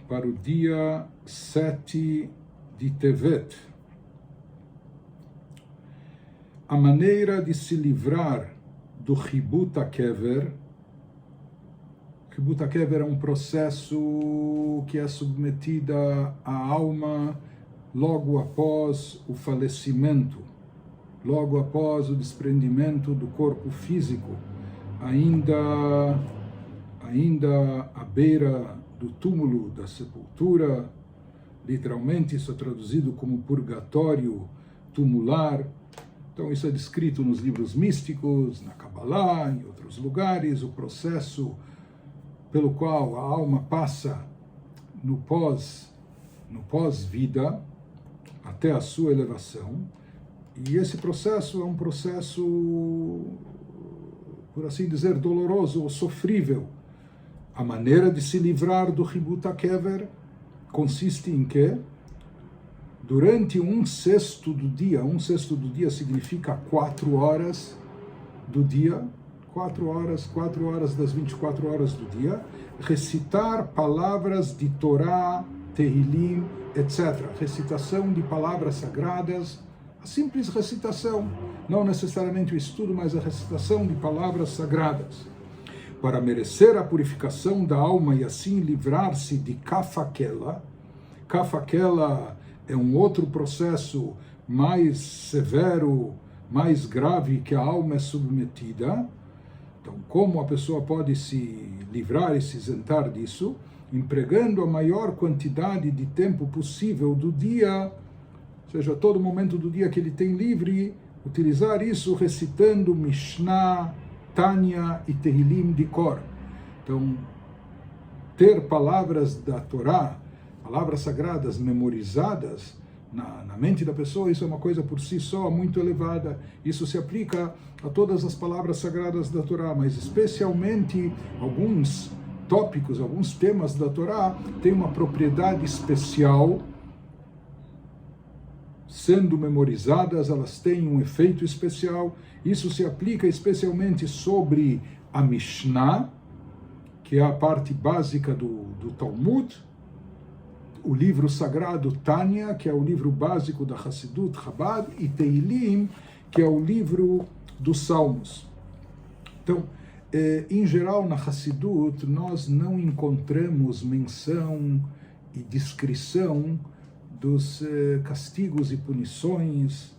para o dia 7 de Tevet. A maneira de se livrar do Chibut HaKever. Chibut HaKever é um processo que é submetida à alma logo após o falecimento, logo após o desprendimento do corpo físico, ainda à beira do túmulo, da sepultura. Literalmente isso é traduzido como purgatório tumular. Então isso é descrito nos livros místicos, na Kabbalah, em outros lugares, o processo pelo qual a alma passa no pós-vida até a sua elevação. E esse processo é um processo, por assim dizer, doloroso ou sofrível. A maneira de se livrar do Chibut HaKever consiste em que, durante um sexto do dia significa 4 horas do dia, 4 horas das 24 horas do dia, recitar palavras de Torá, Tehillim, etc. Recitação de palavras sagradas, a simples recitação, não necessariamente o estudo, mas a recitação de palavras sagradas, para merecer a purificação da alma e assim livrar-se de Kafakela. Kafakela é um outro processo mais severo, mais grave que a alma é submetida. Então, como a pessoa pode se livrar e se isentar disso? Empregando a maior quantidade de tempo possível do dia, ou seja, todo momento do dia que ele tem livre, utilizar isso recitando Mishnah, Tânia e Tehillim de cor. Então, ter palavras da Torá, palavras sagradas memorizadas na mente da pessoa, isso é uma coisa por si só muito elevada. Isso se aplica a todas as palavras sagradas da Torá, mas especialmente alguns tópicos, alguns temas da Torá têm uma propriedade especial. Sendo memorizadas, elas têm um efeito especial. Isso se aplica especialmente sobre a Mishnah, que é a parte básica do Talmud, o livro sagrado Tânia, que é o livro básico da Hassidut Chabad, e Tehillim, que é o livro dos Salmos. Então, em geral, na Hassidut, nós não encontramos menção e descrição dos castigos e punições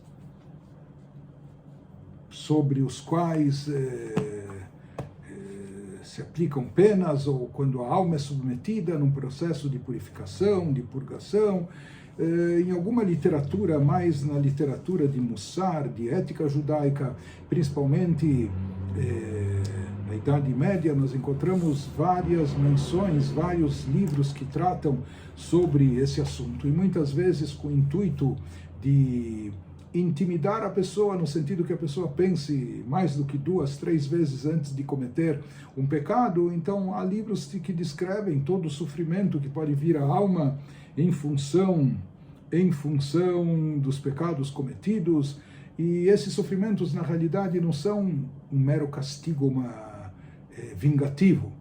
sobre os quais se aplicam penas, ou quando a alma é submetida num processo de purificação, de purgação. Em alguma literatura, mais na literatura de Mussar, de ética judaica, principalmente na Idade Média, nós encontramos várias menções, vários livros que tratam sobre esse assunto, e muitas vezes com o intuito de intimidar a pessoa, no sentido que a pessoa pense mais do que 2, 3 vezes antes de cometer um pecado. Então há livros que descrevem todo o sofrimento que pode vir à alma em função dos pecados cometidos, e esses sofrimentos na realidade não são um mero castigo vingativo,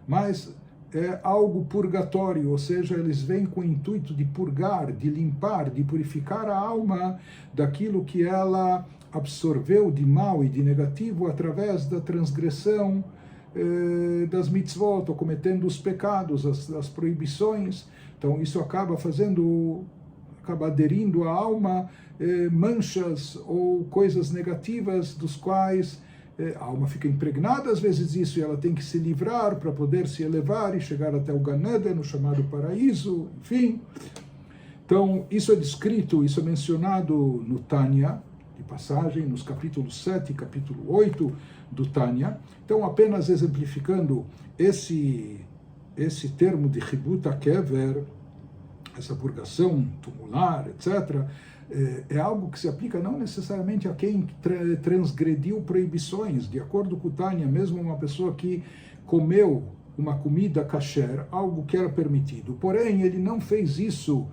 mas é algo purgatório, ou seja, eles vêm com o intuito de purgar, de limpar, de purificar a alma daquilo que ela absorveu de mal e de negativo através da transgressão das mitzvot, ou cometendo os pecados, as proibições. Então isso acaba aderindo à alma manchas ou coisas negativas dos quais a alma fica impregnada às vezes disso, e ela tem que se livrar para poder se elevar e chegar até o Gan Eden, o chamado paraíso, enfim. Então, isso é descrito, isso é mencionado no Tânia, de passagem, nos capítulos 7 e capítulo 8 do Tânia. Então, apenas exemplificando esse termo de Chibut HaKever, essa purgação tumular, etc., é algo que se aplica não necessariamente a quem transgrediu proibições. De acordo com o Tânia, mesmo uma pessoa que comeu uma comida kasher, algo que era permitido, porém ele não fez isso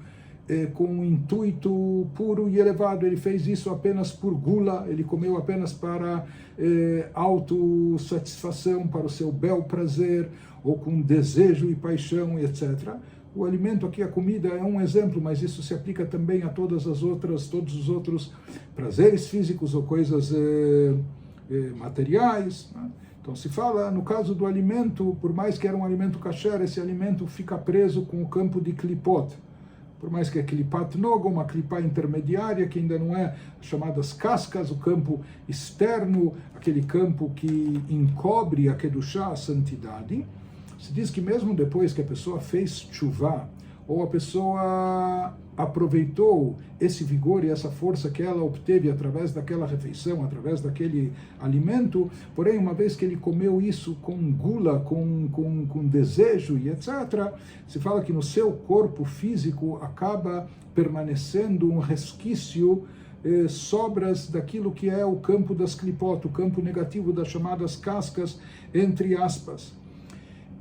com um intuito puro e elevado, ele fez isso apenas por gula, ele comeu apenas para autossatisfação, para o seu bel prazer, ou com desejo e paixão, etc. O alimento aqui, a comida, é um exemplo, mas isso se aplica também a todos os outros prazeres físicos ou coisas materiais, né? Então se fala, no caso do alimento, por mais que era um alimento kasher, esse alimento fica preso com o campo de klipot. Por mais que é klipat noga, uma klipá intermediária, que ainda não é chamadas cascas, o campo externo, aquele campo que encobre a kedushá, a santidade. Se diz que mesmo depois que a pessoa fez chuvá, ou a pessoa aproveitou esse vigor e essa força que ela obteve através daquela refeição, através daquele alimento, porém, uma vez que ele comeu isso com gula, com desejo e etc., se fala que no seu corpo físico acaba permanecendo um resquício, sobras daquilo que é o campo das klipot, o campo negativo das chamadas cascas, entre aspas.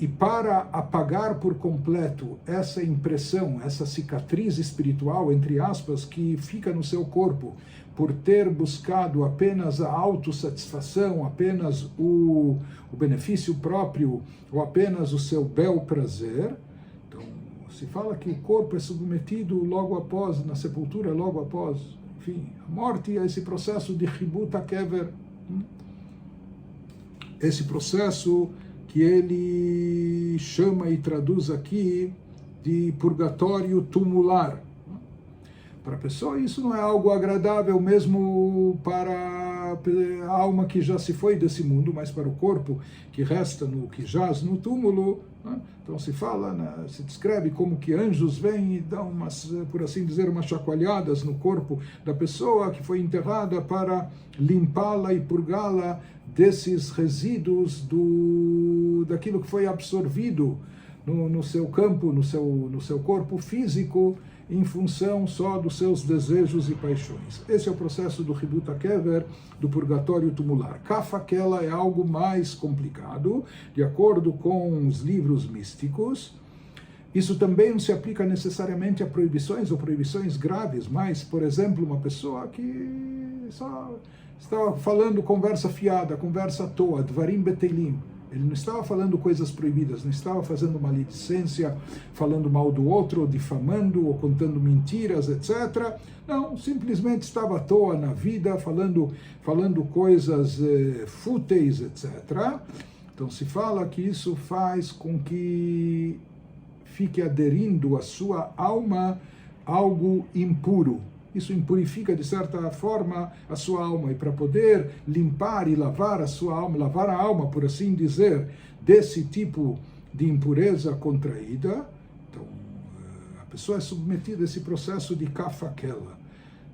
E para apagar por completo essa impressão, essa cicatriz espiritual, entre aspas, que fica no seu corpo, por ter buscado apenas a autossatisfação, apenas o benefício próprio, ou apenas o seu bel prazer, então se fala que o corpo é submetido logo após, na sepultura, logo após, enfim, a morte, a esse processo de Chibut HaKever, esse processo que ele chama e traduz aqui de purgatório tumular. Para a pessoa isso não é algo agradável mesmo para a alma que já se foi desse mundo, mas para o corpo que resta, que jaz no túmulo, né? Então se fala, né, se descreve como que anjos vêm e dão umas, por assim dizer, umas chacoalhadas no corpo da pessoa que foi enterrada para limpá-la e purgá-la desses resíduos daquilo que foi absorvido no seu campo, no seu corpo físico, em função só dos seus desejos e paixões. Esse é o processo do Chibut HaKever, do purgatório tumular. Kaf HaKela é algo mais complicado, de acordo com os livros místicos. Isso também não se aplica necessariamente a proibições ou proibições graves, mas, por exemplo, uma pessoa que só estava falando conversa fiada, conversa à toa, dvarim betelim. Ele não estava falando coisas proibidas, não estava fazendo maledicência, falando mal do outro, ou difamando, ou contando mentiras, etc. Não, simplesmente estava à toa na vida, falando coisas fúteis, etc. Então se fala que isso faz com que fique aderindo à sua alma algo impuro. Isso impurifica, de certa forma, a sua alma. E para poder limpar e lavar a sua alma, lavar a alma, por assim dizer, desse tipo de impureza contraída, então a pessoa é submetida a esse processo de Kaf HaKela.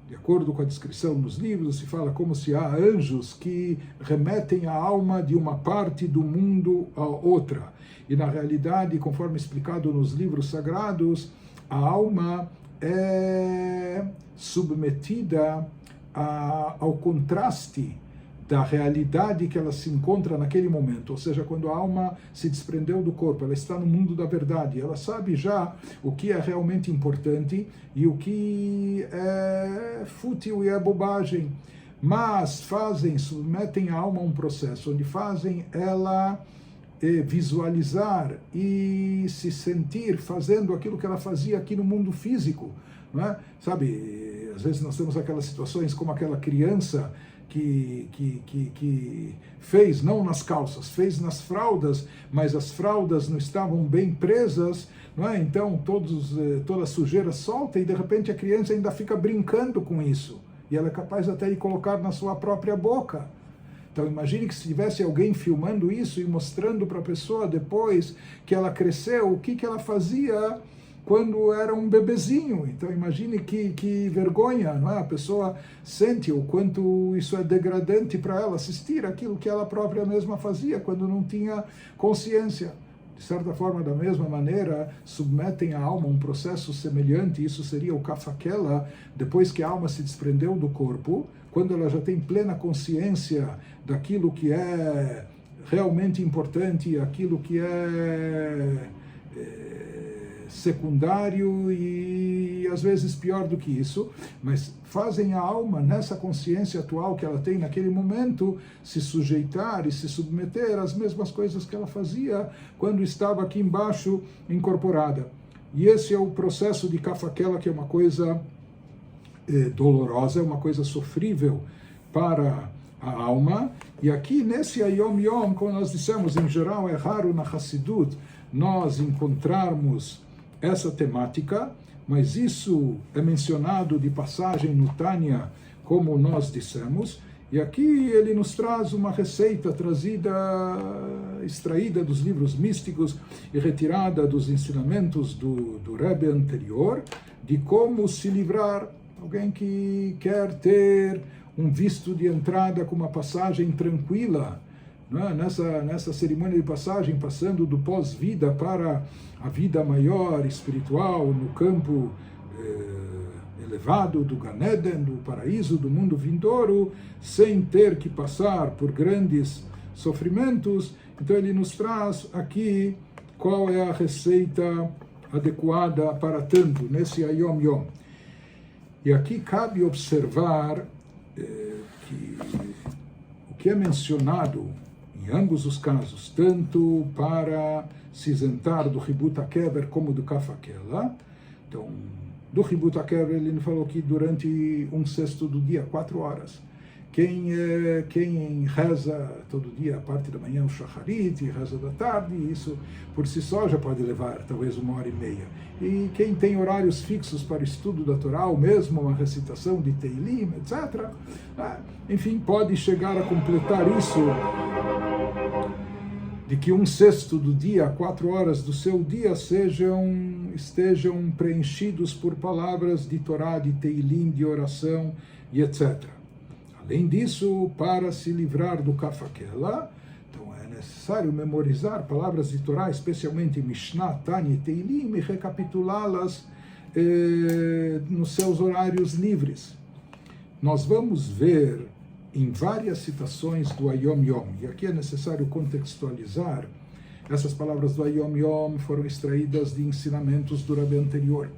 De acordo com a descrição nos livros, se fala como se há anjos que remetem a alma de uma parte do mundo a outra. E na realidade, conforme explicado nos livros sagrados, a alma é submetida ao contraste da realidade que ela se encontra naquele momento, ou seja, quando a alma se desprendeu do corpo, ela está no mundo da verdade, ela sabe já o que é realmente importante e o que é fútil e é bobagem, mas submetem a alma a um processo onde fazem ela visualizar e se sentir fazendo aquilo que ela fazia aqui no mundo físico, não é? Sabe, às vezes nós temos aquelas situações como aquela criança que fez, não nas calças, fez nas fraldas, mas as fraldas não estavam bem presas, não é? Então toda a sujeira solta e de repente a criança ainda fica brincando com isso, e ela é capaz até de colocar na sua própria boca. Então imagine que se tivesse alguém filmando isso e mostrando para a pessoa depois que ela cresceu, o que ela fazia quando era um bebezinho. Então imagine que vergonha, não é? A pessoa sente o quanto isso é degradante para ela, assistir aquilo que ela própria mesma fazia quando não tinha consciência. De certa forma, da mesma maneira, submetem a alma a um processo semelhante, isso seria o Kaf HaKela, depois que a alma se desprendeu do corpo, quando ela já tem plena consciência daquilo que é realmente importante, aquilo que é secundário e às vezes pior do que isso, mas fazem a alma, nessa consciência atual que ela tem naquele momento, se sujeitar e se submeter às mesmas coisas que ela fazia quando estava aqui embaixo incorporada. E esse é o processo de Kafakela, que é uma coisa dolorosa, é uma coisa sofrível para a alma. E aqui nesse Ayom Yom, como nós dissemos, em geral é raro na Hassidut nós encontrarmos essa temática, mas isso é mencionado de passagem no Tânia, como nós dissemos, e aqui ele nos traz uma receita extraída dos livros místicos e retirada dos ensinamentos do Rebbe anterior, de como se livrar. Alguém que quer ter um visto de entrada com uma passagem tranquila, né? Nessa cerimônia de passagem, passando do pós-vida para a vida maior, espiritual, no campo elevado do Gan Eden, do paraíso, do mundo vindouro, sem ter que passar por grandes sofrimentos. Então ele nos traz aqui qual é a receita adequada para tanto, nesse Ayom Yom. E aqui cabe observar que o que é mencionado em ambos os casos, tanto para se isentar do Hibut HaKever como do Kafakela. Então, do Hibut HaKever ele falou que durante 1/6 do dia, 4 horas. Quem reza todo dia, a parte da manhã, o Shacharit, e reza da tarde, isso por si só já pode levar talvez 1h30. E quem tem horários fixos para o estudo da Torá, ou mesmo uma recitação de Teilim, etc., enfim, pode chegar a completar isso, de que 1/6 do dia, 4 horas do seu dia, estejam preenchidos por palavras de Torá, de Teilim, de oração e etc. Além disso, para se livrar do Kafakela, então é necessário memorizar palavras de Torá, especialmente Mishnah, Tanya e Teilim, e recapitulá-las nos seus horários livres. Nós vamos ver em várias citações do Ayom Yom, e aqui é necessário contextualizar, essas palavras do Ayom Yom foram extraídas de ensinamentos do Rebbe anterior.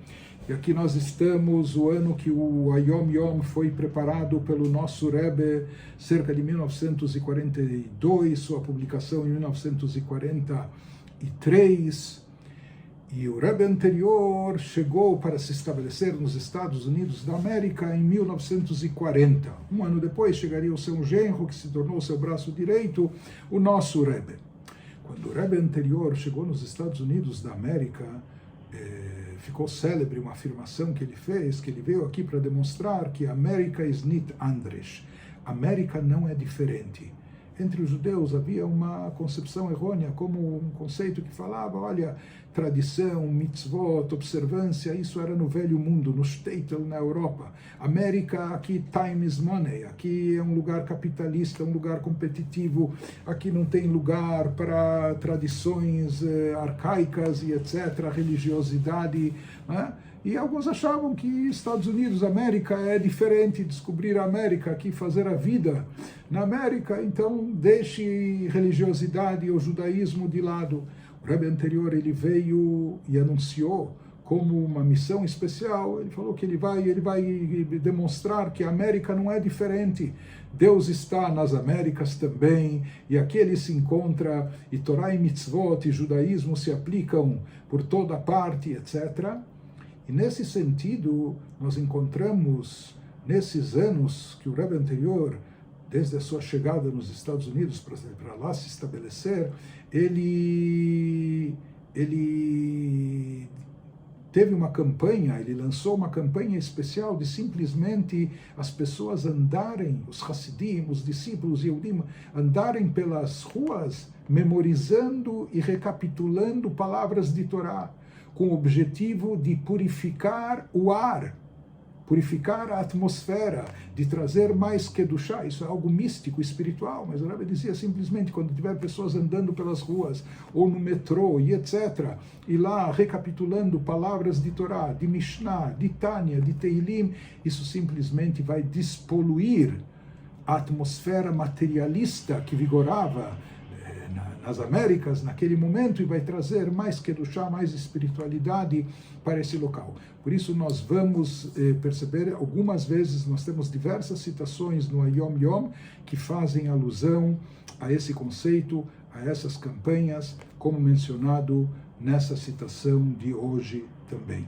E aqui nós estamos, o ano que o Ayom Yom foi preparado pelo nosso Rebbe, cerca de 1942, sua publicação em 1943. E o Rebbe anterior chegou para se estabelecer nos Estados Unidos da América em 1940. Um ano depois chegaria o seu genro, que se tornou seu braço direito, o nosso Rebbe. Quando o Rebbe anterior chegou nos Estados Unidos da América, ficou célebre uma afirmação que ele fez, que ele veio aqui para demonstrar que América is nicht anders. América não é diferente. Entre os judeus havia uma concepção errônea, como um conceito que falava, olha, tradição, mitzvot, observância, isso era no velho mundo, no shtetl, na Europa. América, aqui time is money, aqui é um lugar capitalista, um lugar competitivo, aqui não tem lugar para tradições arcaicas e etc., religiosidade, né? E alguns achavam que Estados Unidos, América, é diferente, descobrir a América, aqui fazer a vida na América, então deixe religiosidade ou judaísmo de lado. O Rebbe anterior, ele veio e anunciou como uma missão especial, ele falou que ele vai demonstrar que a América não é diferente. Deus está nas Américas também, e aqui ele se encontra, e Torá e Mitzvot e judaísmo se aplicam por toda parte, etc., e nesse sentido, nós encontramos, nesses anos que o Rebbe anterior, desde a sua chegada nos Estados Unidos para lá se estabelecer, ele teve uma campanha, ele lançou uma campanha especial de simplesmente as pessoas andarem, os Hassidim, os discípulos Yehudim, andarem pelas ruas, memorizando e recapitulando palavras de Torá, com o objetivo de purificar o ar, purificar a atmosfera, de trazer mais Kedushá. Isso é algo místico, espiritual, mas o Rebbe dizia simplesmente, quando tiver pessoas andando pelas ruas, ou no metrô, e etc., e lá recapitulando palavras de Torá, de Mishnah, de Tânia, de Teilim, isso simplesmente vai despoluir a atmosfera materialista que vigorava nas Américas naquele momento, e vai trazer mais Kedushá, mais espiritualidade para esse local. Por isso nós vamos perceber, algumas vezes nós temos diversas citações no Ayom Yom que fazem alusão a esse conceito, a essas campanhas, como mencionado nessa citação de hoje também.